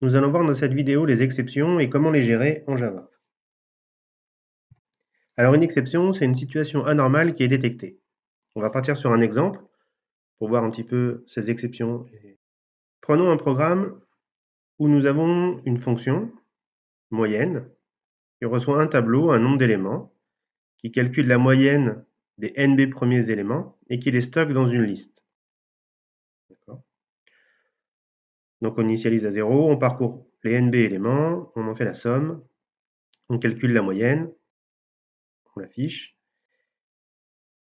Nous allons voir dans cette vidéo les exceptions et comment les gérer en Java. Alors une exception, c'est une situation anormale qui est détectée. On va partir sur un exemple pour voir un petit peu ces exceptions. Prenons un programme où nous avons une fonction moyenne qui reçoit un tableau, un nombre d'éléments, qui calcule la moyenne des NB premiers éléments et qui les stocke dans une liste. Donc on initialise à 0, on parcourt les NB éléments, on en fait la somme, on calcule la moyenne, on l'affiche,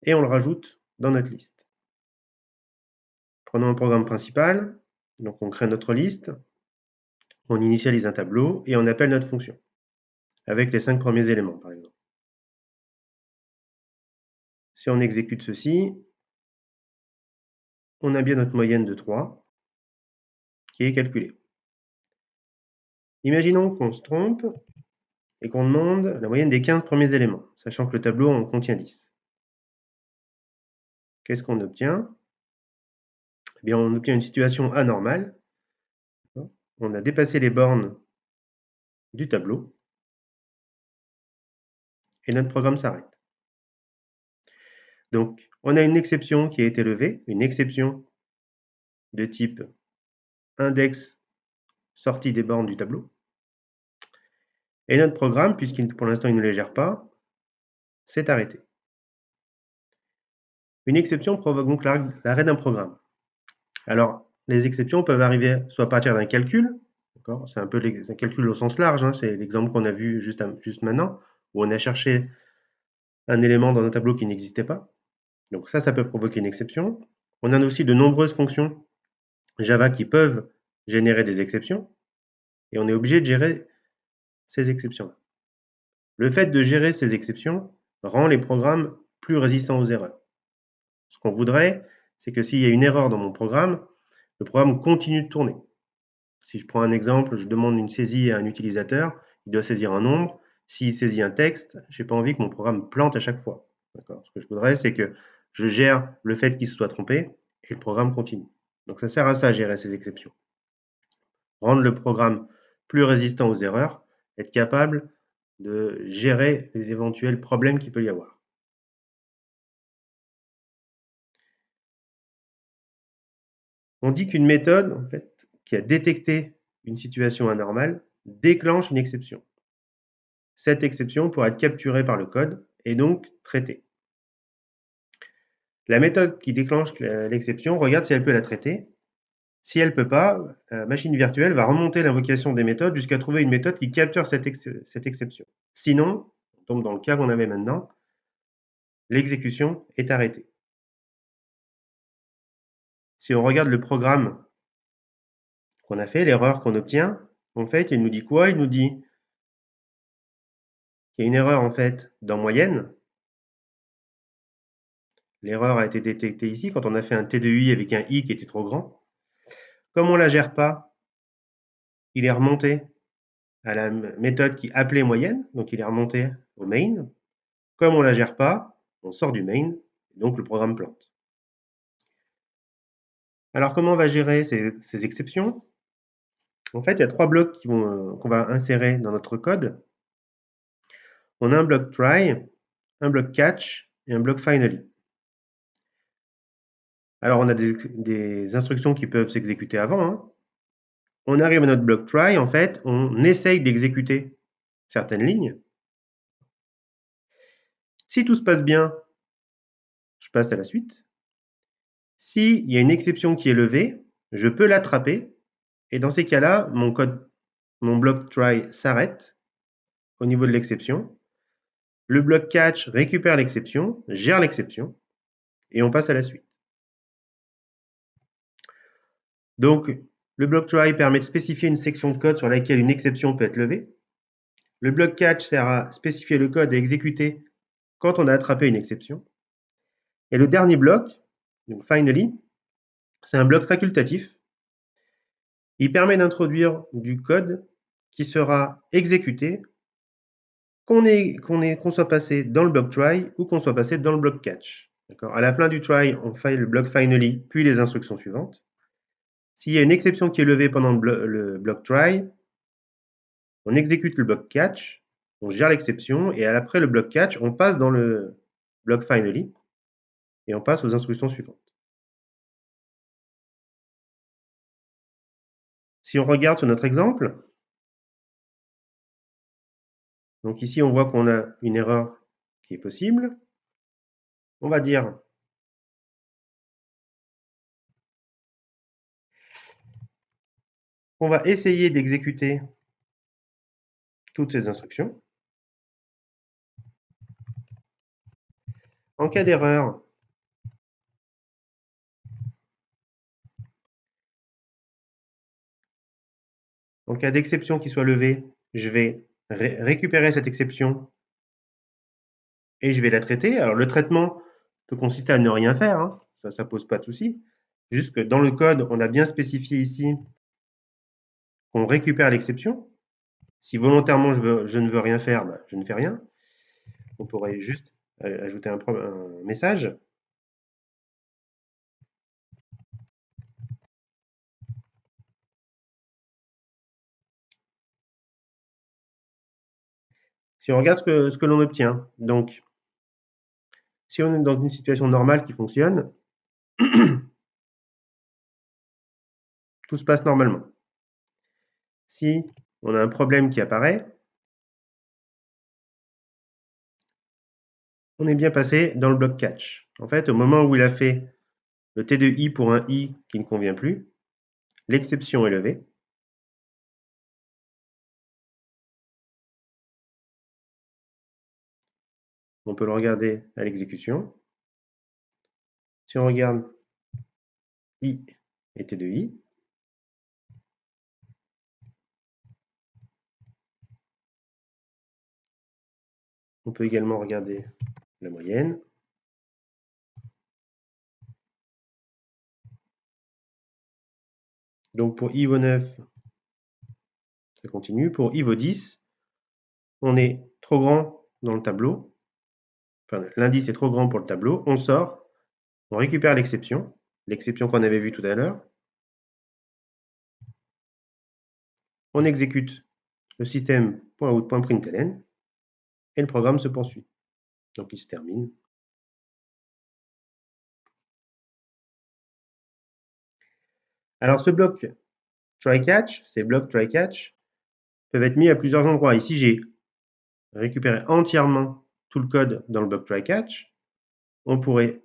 et on le rajoute dans notre liste. Prenons un programme principal, donc on crée notre liste, on initialise un tableau et on appelle notre fonction, avec les 5 premiers éléments par exemple. Si on exécute ceci, on a bien notre moyenne de 3 qui est calculée. Imaginons qu'on se trompe et qu'on demande la moyenne des 15 premiers éléments, sachant que le tableau en contient 10. Qu'est-ce qu'on obtient? Eh bien, on obtient une situation anormale. On a dépassé les bornes du tableau et notre programme s'arrête. Donc, on a une exception qui a été levée, une exception de type index sortie des bornes du tableau. Et notre programme, puisqu'il pour l'instant il ne les gère pas, s'est arrêté. Une exception provoque donc l'arrêt d'un programme. Alors, les exceptions peuvent arriver soit à partir d'un calcul, c'est un peu un calcul au sens large, hein, c'est l'exemple qu'on a vu juste maintenant, où on a cherché un élément dans un tableau qui n'existait pas. Donc ça peut provoquer une exception. On a aussi de nombreuses fonctions Java qui peuvent générer des exceptions, et on est obligé de gérer ces exceptions-là. Le fait de gérer ces exceptions rend les programmes plus résistants aux erreurs. Ce qu'on voudrait, c'est que s'il y a une erreur dans mon programme, le programme continue de tourner. Si je prends un exemple, je demande une saisie à un utilisateur, il doit saisir un nombre. S'il saisit un texte, je n'ai pas envie que mon programme plante à chaque fois. Ce que je voudrais, c'est que je gère le fait qu'il se soit trompé et le programme continue. Donc ça sert à ça, gérer ces exceptions. Rendre le programme plus résistant aux erreurs, être capable de gérer les éventuels problèmes qu'il peut y avoir. On dit qu'une méthode, en fait, qui a détecté une situation anormale, déclenche une exception. Cette exception pourra être capturée par le code et donc traitée. La méthode qui déclenche l'exception regarde si elle peut la traiter. Si elle ne peut pas, la machine virtuelle va remonter l'invocation des méthodes jusqu'à trouver une méthode qui capture cette exception. Sinon, on tombe dans le cas qu'on avait maintenant, l'exécution est arrêtée. Si on regarde le programme qu'on a fait, l'erreur qu'on obtient, en fait, il nous dit quoi? Il nous dit qu'il y a une erreur en fait dans moyenne. L'erreur a été détectée ici quand on a fait un T de I avec un I qui était trop grand. Comme on ne la gère pas, il est remonté à la méthode qui appelait moyenne, donc il est remonté au main. Comme on ne la gère pas, on sort du main, donc le programme plante. Alors comment on va gérer ces exceptions? En fait, il y a 3 blocs qu'on va insérer dans notre code. On a un bloc try, un bloc catch et un bloc finally. Alors on a des instructions qui peuvent s'exécuter avant, hein. On arrive à notre bloc try, en fait, on essaye d'exécuter certaines lignes. Si tout se passe bien, je passe à la suite. S'il y a une exception qui est levée, je peux l'attraper. Et dans ces cas-là, mon bloc try s'arrête au niveau de l'exception. Le bloc catch récupère l'exception, gère l'exception, et on passe à la suite. Donc, le bloc try permet de spécifier une section de code sur laquelle une exception peut être levée. Le bloc catch sert à spécifier le code et exécuter quand on a attrapé une exception. Et le dernier bloc, donc finally, c'est un bloc facultatif. Il permet d'introduire du code qui sera exécuté qu'on soit passé dans le bloc try ou qu'on soit passé dans le bloc catch. À la fin du try, on fait le bloc finally, puis les instructions suivantes. S'il y a une exception qui est levée pendant le bloc try, on exécute le bloc catch, on gère l'exception, et après le bloc catch, on passe dans le bloc finally, et on passe aux instructions suivantes. Si on regarde sur notre exemple, donc ici on voit qu'on a une erreur qui est possible. On va dire on va essayer d'exécuter toutes ces instructions. En cas d'erreur, en cas d'exception qui soit levée, je vais récupérer cette exception et je vais la traiter. Alors le traitement peut consister à ne rien faire, hein. Ça pose pas de souci. Juste que dans le code, on a bien spécifié ici qu'on récupère l'exception. Si volontairement je ne veux rien faire, bah, je ne fais rien. On pourrait juste ajouter un message. Si on regarde ce que l'on obtient, donc si on est dans une situation normale qui fonctionne, tout se passe normalement. Si on a un problème qui apparaît, on est bien passé dans le bloc catch. En fait, au moment où il a fait le T de I pour un I qui ne convient plus, l'exception est levée. On peut le regarder à l'exécution. Si on regarde I et T de I, on peut également regarder la moyenne. Donc pour I vaut 9, ça continue. Pour I vaut 10, on est trop grand dans le tableau. Enfin, l'indice est trop grand pour le tableau. On sort, on récupère l'exception qu'on avait vue tout à l'heure. On exécute le système .out.println et le programme se poursuit. Donc il se termine. Alors ce bloc try-catch, ces blocs try-catch peuvent être mis à plusieurs endroits. Ici, j'ai récupéré entièrement tout le code dans le bloc try-catch. On pourrait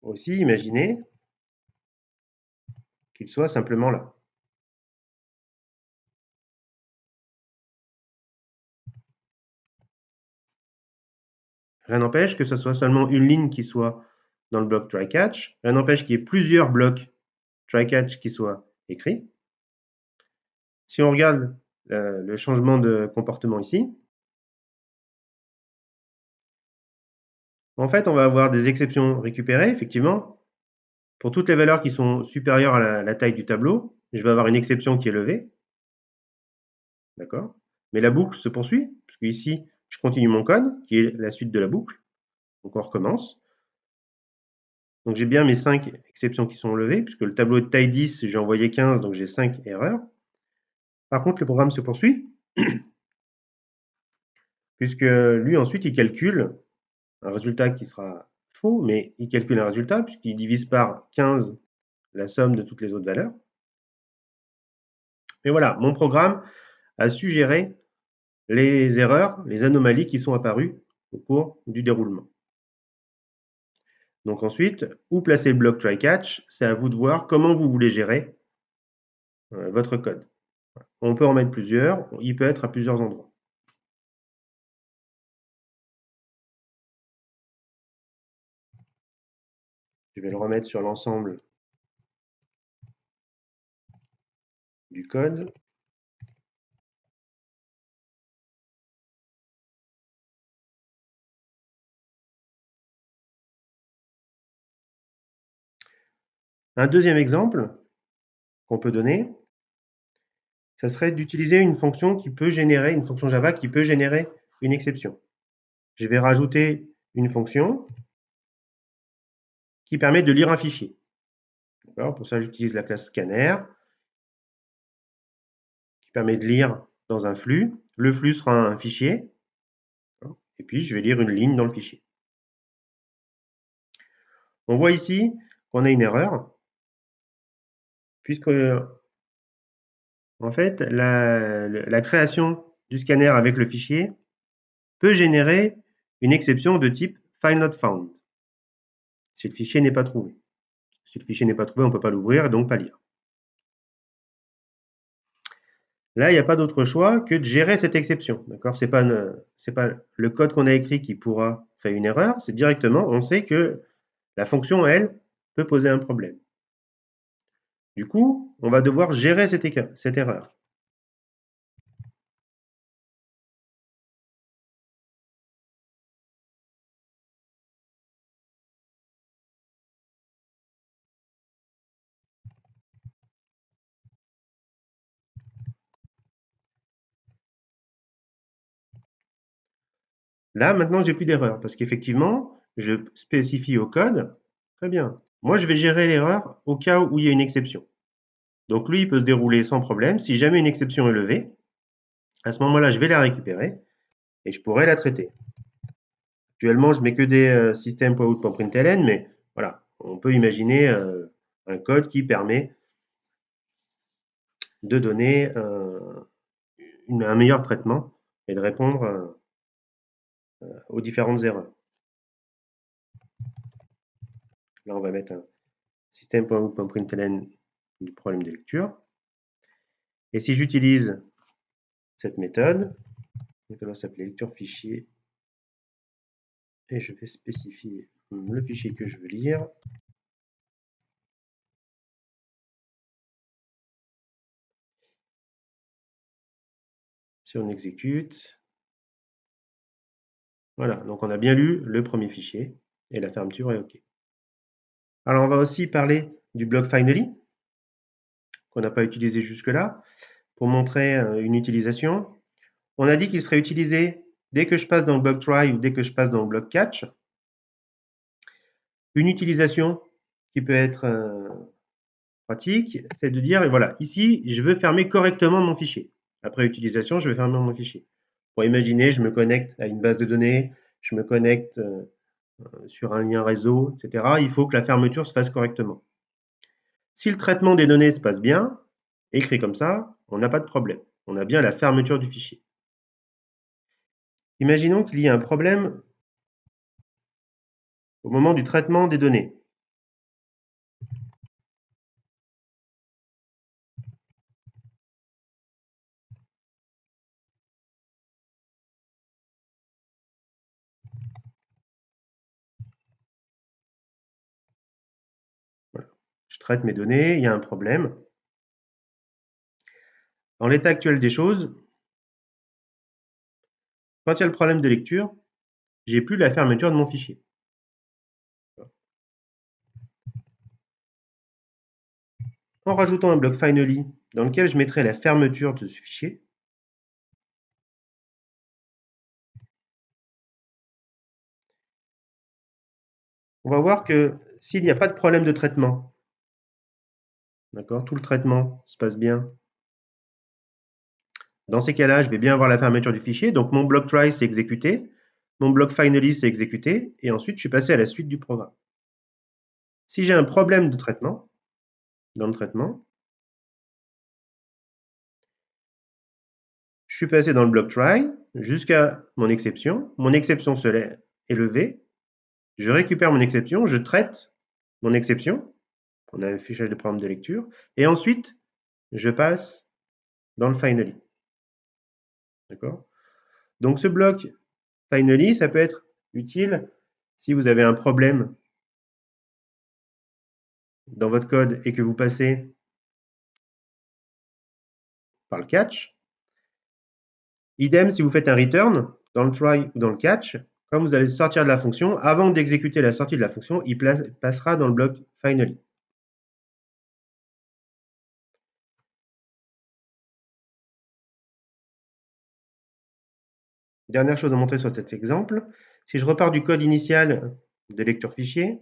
aussi imaginer qu'il soit simplement là. Rien n'empêche que ce soit seulement une ligne qui soit dans le bloc try-catch. Rien n'empêche qu'il y ait plusieurs blocs try-catch qui soient écrits. Si on regarde le changement de comportement ici, en fait, on va avoir des exceptions récupérées, effectivement. Pour toutes les valeurs qui sont supérieures à la taille du tableau, je vais avoir une exception qui est levée. D'accord? Mais la boucle se poursuit, puisque ici, je continue mon code, qui est la suite de la boucle. Donc on recommence. Donc j'ai bien mes 5 exceptions qui sont levées, puisque le tableau est de taille 10, j'ai envoyé 15, donc j'ai 5 erreurs. Par contre, le programme se poursuit, puisque lui, ensuite, il calcule un résultat qui sera faux, mais il calcule un résultat, puisqu'il divise par 15 la somme de toutes les autres valeurs. Mais voilà, mon programme a suggéré les erreurs, les anomalies qui sont apparues au cours du déroulement. Donc ensuite, où placer le bloc try-catch, c'est à vous de voir comment vous voulez gérer votre code. On peut en mettre plusieurs, il peut être à plusieurs endroits. Je vais le remettre sur l'ensemble du code. Un deuxième exemple qu'on peut donner, ça serait d'utiliser une fonction qui peut générer, une fonction Java qui peut générer une exception. Je vais rajouter une fonction qui permet de lire un fichier. Pour ça, j'utilise la classe scanner qui permet de lire dans un flux. Le flux sera un fichier. Et puis, je vais lire une ligne dans le fichier. On voit ici qu'on a une erreur, puisque en fait, la création du scanner avec le fichier peut générer une exception de type file not found, si le fichier n'est pas trouvé. Si le fichier n'est pas trouvé, on ne peut pas l'ouvrir et donc pas lire. Là, il n'y a pas d'autre choix que de gérer cette exception. Ce n'est pas le code qu'on a écrit qui pourra créer une erreur, c'est directement, on sait que la fonction, elle, peut poser un problème. Du coup, on va devoir gérer cette erreur. Là, maintenant, j'ai plus d'erreur parce qu'effectivement, je spécifie au code. Très bien. Moi, je vais gérer l'erreur au cas où il y a une exception. Donc, lui, il peut se dérouler sans problème. Si jamais une exception est levée, à ce moment-là, je vais la récupérer et je pourrai la traiter. Actuellement, je mets que des system.out.println, mais voilà, on peut imaginer un code qui permet de donner un meilleur traitement et de répondre aux différentes erreurs. Là, on va mettre un system.out.println du problème de lecture. Et si j'utilise cette méthode, elle va s'appeler lecture fichier, et je vais spécifier le fichier que je veux lire. Si on exécute, voilà, donc on a bien lu le premier fichier et la fermeture est OK. Alors on va aussi parler du bloc finally, qu'on n'a pas utilisé jusque-là, pour montrer une utilisation. On a dit qu'il serait utilisé dès que je passe dans le bloc try ou dès que je passe dans le bloc catch. Une utilisation qui peut être pratique, c'est de dire, voilà, ici, je veux fermer correctement mon fichier. Après utilisation, je vais fermer mon fichier. Pour imaginer, je me connecte à une base de données, je me connecte sur un lien réseau, etc. Il faut que la fermeture se fasse correctement. Si le traitement des données se passe bien, écrit comme ça, on n'a pas de problème. On a bien la fermeture du fichier. Imaginons qu'il y ait un problème au moment du traitement des données. Voilà. Je traite mes données, il y a un problème. Dans l'état actuel des choses, quand il y a le problème de lecture, j'ai plus la fermeture de mon fichier. En rajoutant un bloc finally dans lequel je mettrai la fermeture de ce fichier, on va voir que s'il n'y a pas de problème de traitement, d'accord, tout le traitement se passe bien. Dans ces cas-là, je vais bien avoir la fermeture du fichier. Donc mon bloc try s'est exécuté, mon bloc finally s'est exécuté, et ensuite je suis passé à la suite du programme. Si j'ai un problème de traitement, dans le traitement, je suis passé dans le bloc try jusqu'à mon exception est levée, je récupère mon exception, je traite mon exception, on a un fichage de programme de lecture, et ensuite je passe dans le finally. D'accord? Donc ce bloc finally, ça peut être utile si vous avez un problème dans votre code et que vous passez par le catch. Idem si vous faites un return dans le try ou dans le catch, quand vous allez sortir de la fonction, avant d'exécuter la sortie de la fonction, il passera dans le bloc finally. Dernière chose à montrer sur cet exemple, si je repars du code initial de lecture fichier,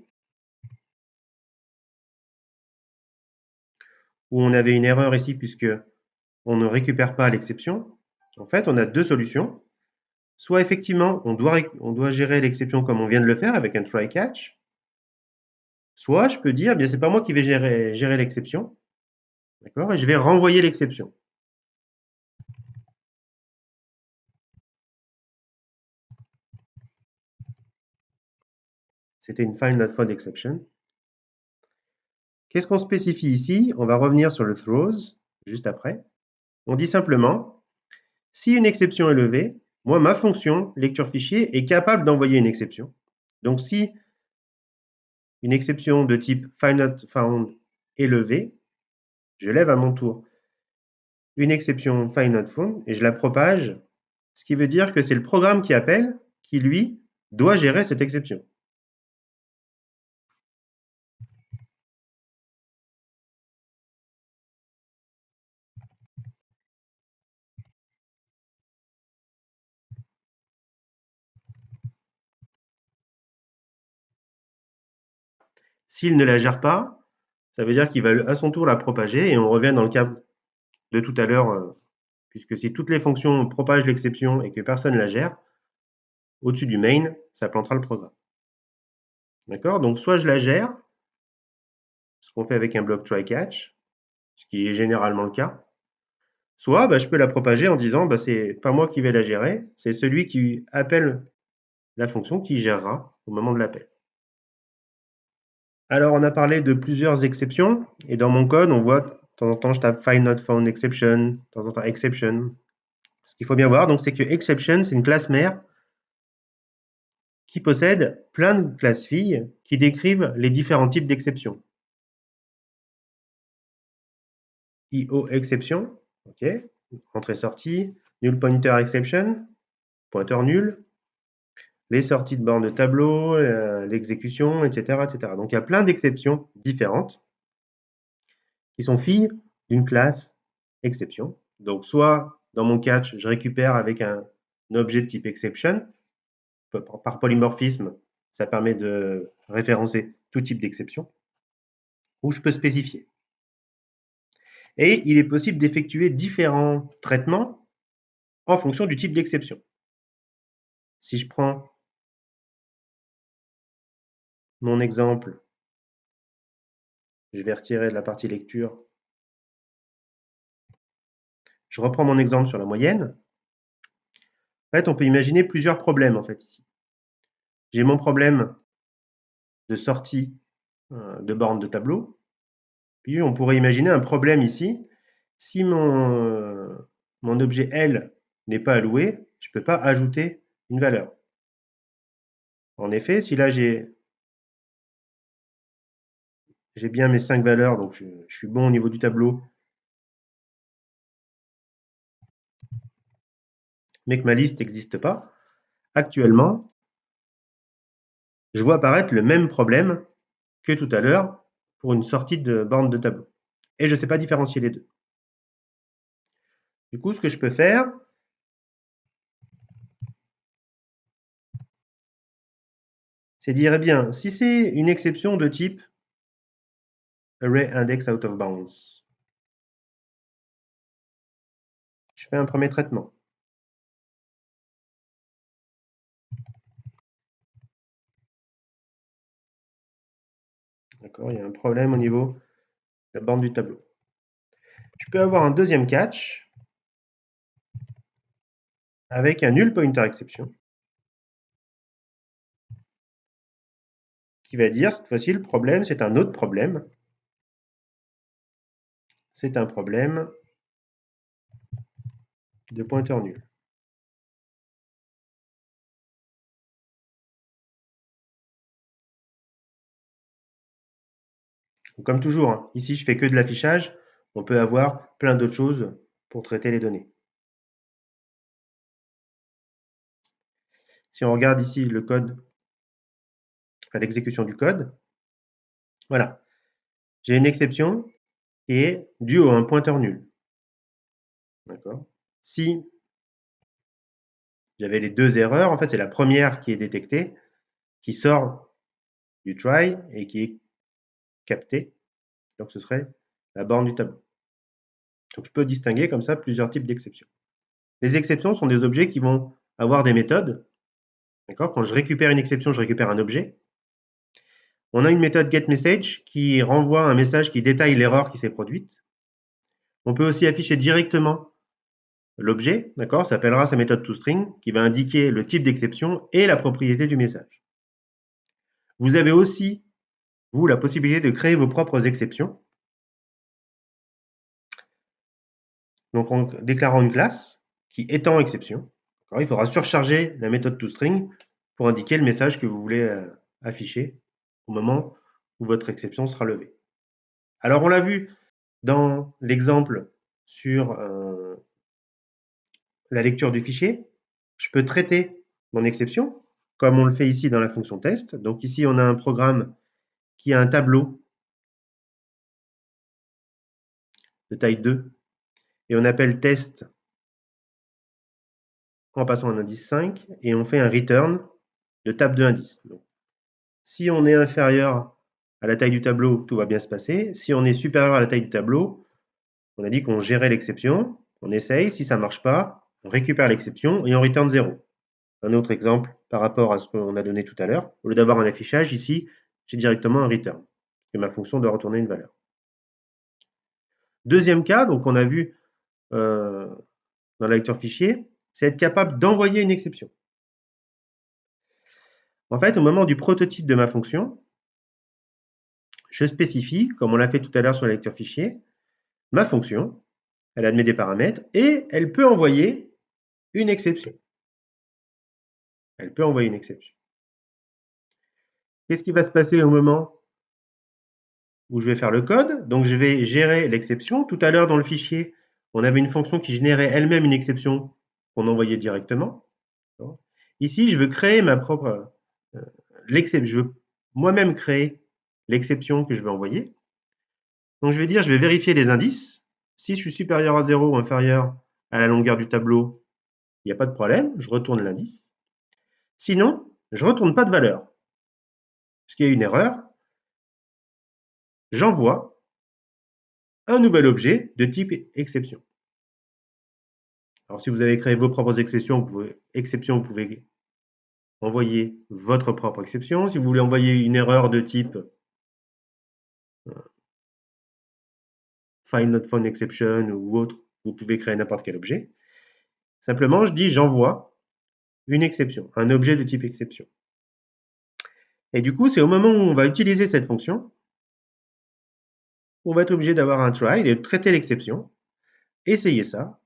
où on avait une erreur ici puisque on ne récupère pas l'exception, en fait, on a deux solutions. Soit effectivement, on doit gérer l'exception comme on vient de le faire avec un try catch, soit je peux dire, eh bien, c'est pas moi qui vais gérer l'exception, d'accord, et je vais renvoyer l'exception. C'était une find not found exception. Qu'est-ce qu'on spécifie ici? On va revenir sur le throws juste après. On dit simplement, si une exception est levée, moi, ma fonction lecture fichier est capable d'envoyer une exception. Donc, si une exception de type find not found est levée, je lève à mon tour une exception find not found et je la propage, ce qui veut dire que c'est le programme qui appelle qui, lui, doit gérer cette exception. S'il ne la gère pas, ça veut dire qu'il va à son tour la propager et on revient dans le cas de tout à l'heure, puisque si toutes les fonctions propagent l'exception et que personne ne la gère, au-dessus du main, ça plantera le programme. D'accord? Donc soit je la gère, ce qu'on fait avec un bloc try catch, ce qui est généralement le cas, soit je peux la propager en disant c'est pas moi qui vais la gérer, c'est celui qui appelle la fonction qui gérera au moment de l'appel. Alors on a parlé de plusieurs exceptions et dans mon code on voit de temps en temps je tape find not found exception, de temps en temps exception. Ce qu'il faut bien voir donc c'est que exception c'est une classe mère qui possède plein de classes filles qui décrivent les différents types d'exceptions. IO exception, ok, entrée-sortie, null pointer exception, pointeur nul, les sorties de borne de tableau, l'exécution, etc., etc. Donc il y a plein d'exceptions différentes qui sont filles d'une classe exception. Donc soit dans mon catch, je récupère avec un objet de type exception, par polymorphisme, ça permet de référencer tout type d'exception, ou je peux spécifier. Et il est possible d'effectuer différents traitements en fonction du type d'exception. Si je prends mon exemple, je vais retirer de la partie lecture. Je reprends mon exemple sur la moyenne. En fait, on peut imaginer plusieurs problèmes en fait ici. J'ai mon problème de sortie de borne de tableau. Puis on pourrait imaginer un problème ici. Si mon objet L n'est pas alloué, je ne peux pas ajouter une valeur. En effet, si là j'ai bien mes 5 valeurs, donc je suis bon au niveau du tableau, mais que ma liste n'existe pas, actuellement, je vois apparaître le même problème que tout à l'heure pour une sortie de borne de tableau. Et je ne sais pas différencier les deux. Du coup, ce que je peux faire, c'est dire, eh bien, si c'est une exception de type array index out of bounds, je fais un premier traitement. D'accord, il y a un problème au niveau de la borne du tableau. Je peux avoir un deuxième catch avec un null pointer exception qui va dire, cette fois-ci, le problème, c'est un autre problème. C'est un problème de pointeur nul. Comme toujours, hein, ici, je fais que de l'affichage. On peut avoir plein d'autres choses pour traiter les données. Si on regarde ici le code, enfin l'exécution du code, voilà. J'ai une exception qui est due à un pointeur nul. D'accord. Si j'avais les deux erreurs, en fait, c'est la première qui est détectée, qui sort du try et qui est captée. Donc ce serait la borne du tableau. Donc je peux distinguer comme ça plusieurs types d'exceptions. Les exceptions sont des objets qui vont avoir des méthodes. D'accord? Quand je récupère une exception, je récupère un objet. On a une méthode getMessage qui renvoie un message qui détaille l'erreur qui s'est produite. On peut aussi afficher directement l'objet, d'accord? Ça s'appellera sa méthode toString, qui va indiquer le type d'exception et la propriété du message. Vous avez aussi, vous, la possibilité de créer vos propres exceptions. Donc, en déclarant une classe qui étend exception, il faudra surcharger la méthode toString pour indiquer le message que vous voulez afficher au moment où votre exception sera levée. Alors, on l'a vu dans l'exemple sur la lecture du fichier. Je peux traiter mon exception, comme on le fait ici dans la fonction test. Donc ici, on a un programme qui a un tableau de taille 2, et on appelle test en passant un indice 5, et on fait un return de table de indice. Donc, si on est inférieur à la taille du tableau, tout va bien se passer. Si on est supérieur à la taille du tableau, on a dit qu'on gérait l'exception, on essaye, si ça ne marche pas, on récupère l'exception et on return 0. Un autre exemple par rapport à ce qu'on a donné tout à l'heure, au lieu d'avoir un affichage, ici, j'ai directement un return, et ma fonction doit retourner une valeur. Deuxième cas, donc on a vu dans la lecture fichier, c'est être capable d'envoyer une exception. En fait, au moment du prototype de ma fonction, je spécifie, comme on l'a fait tout à l'heure sur la lecture fichier, ma fonction, elle admet des paramètres, et elle peut envoyer une exception. Elle peut envoyer une exception. Qu'est-ce qui va se passer au moment où je vais faire le code? Donc, je vais gérer l'exception. Tout à l'heure, dans le fichier, on avait une fonction qui générait elle-même une exception qu'on envoyait directement. Ici, je veux créer ma propre l'exception. Je veux moi-même créer l'exception que je veux envoyer. Donc, je vais dire, je vais vérifier les indices. Si je suis supérieur à 0 ou inférieur à la longueur du tableau, il n'y a pas de problème, je retourne l'indice. Sinon, je ne retourne pas de valeur. Parce qu'il y a une erreur, j'envoie un nouvel objet de type exception. Alors, si vous avez créé vos propres exceptions, vous pouvez envoyer votre propre exception. Si vous voulez envoyer une erreur de type find not found exception ou autre, vous pouvez créer n'importe quel objet. Simplement, je dis j'envoie une exception, un objet de type exception. Et du coup, c'est au moment où on va utiliser cette fonction, on va être obligé d'avoir un try et de traiter l'exception. Essayez ça.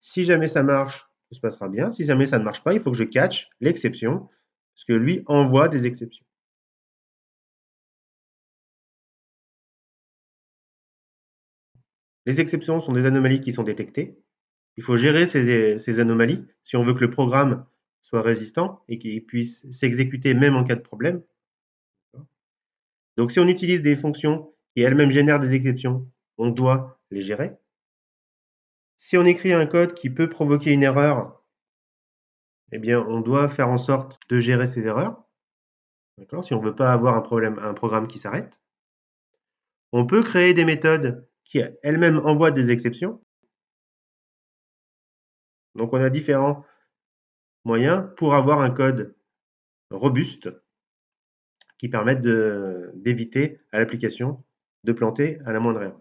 Si jamais ça marche, tout se passera bien. Si jamais ça ne marche pas, il faut que je catch l'exception, parce que lui envoie des exceptions. Les exceptions sont des anomalies qui sont détectées. Il faut gérer ces anomalies si on veut que le programme soit résistant et qu'il puisse s'exécuter même en cas de problème. Donc, si on utilise des fonctions qui elles-mêmes génèrent des exceptions, on doit les gérer. Si on écrit un code qui peut provoquer une erreur, eh bien, on doit faire en sorte de gérer ces erreurs. Si on ne veut pas avoir un programme qui s'arrête. On peut créer des méthodes qui elles-mêmes envoient des exceptions. Donc, on a différents moyens pour avoir un code robuste qui permettent d'éviter à l'application de planter à la moindre erreur.